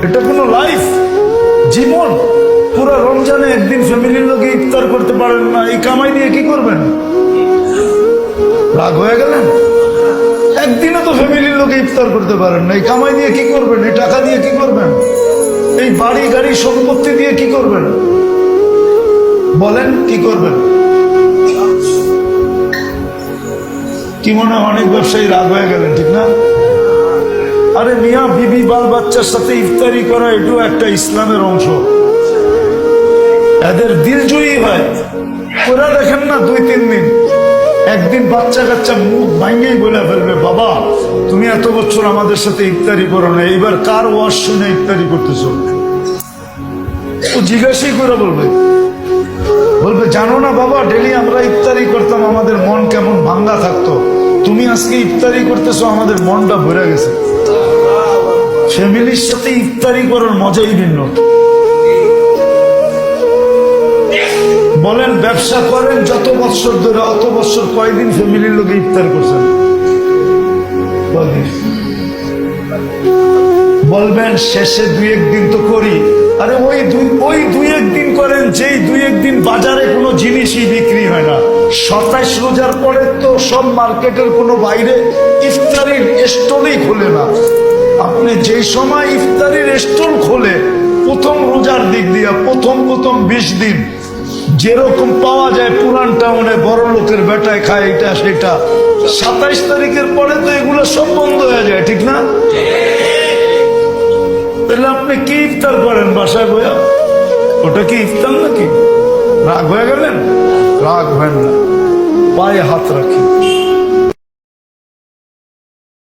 এটা কোনো লাইফ, জীবন? পুরো রমজানে একদিন ফ্যামিলির লোকে ইফতার করতে পারেন না, এই কামাই দিয়ে কি করবেন? রাগ হয়ে গেলেন? একদিনও তো ফ্যামিলির লোকে ইফতার করতে পারেন না, এই কামাই দিয়ে কি করবেন? এই টাকা দিয়ে কি করবেন? এই বাড়ি গাড়ি সম্পত্তি দিয়ে কি করবেন? বলেন কি করবেন? কি মনে হয় অনেক ব্যবসায়ী রাগ হয়ে গেলেন, ঠিক না? আরে মিয়া, বিবি বাল বাচ্চার সাথে ইফতারি করা এটাও একটা ইসলামের অংশ। এদের দিলজয়ী হয়, ওরা দেখেন না 2-3 দিন, একদিন বাচ্চা কাচ্চা মুখ ভাঙ্গেই বলে ফেলবে, বাবা তুমি এত বছর আমাদের সাথে ইফতারি করো না, এইবার কার ওয়াজ শুনে ইফতারি করতেছো? তো জিজ্ঞাসাই করে বলবে জানো না বাবা, ডেলি আমরা ইফতারি করতাম, আমাদের মন কেমন ভাঙ্গা থাকতো, তুমি আজকে ইফতারি করতেছো, আমাদের মনটা ভরে গেছে। ফ্যামিলির সাথে ইফতারি করার মজাই ভিন্ন। বলেন ব্যবসা করেন যত বছর ধরে, অত বছর কয়দিন ফ্যামিলির লোকে ইফতার করছেন? বলবেন শেষে 2-1 দিন তো করি। আরে ওই 2-1 দিন করেন, যেই 2-1 দিন বাজারে কোনো জিনিসই বিক্রি হয় না। 27 রোজার পরে তো সব মার্কেটের কোনো বাইরে ইফতারির স্টলই খোলে না। আপনি যেই সময় ইফতারির স্টল খোলে, প্রথম রোজার দিক দিয়া প্রথম 20 দিন যেরকম পাওয়া যায় পুরান টাউনে, বড় লোকের বেটায় খায় এটা সেটা, 27 তারিখের পরে তো এগুলো সব বন্ধ হয়ে যায়, ঠিক না? তাহলে আপনি কি ইফতার করেন বাসায় বইয়া? ওটা কি ইফতার নাকি? রাগ হয়ে গেলেন? রাগ হয় না, পায়ে হাত রাখি।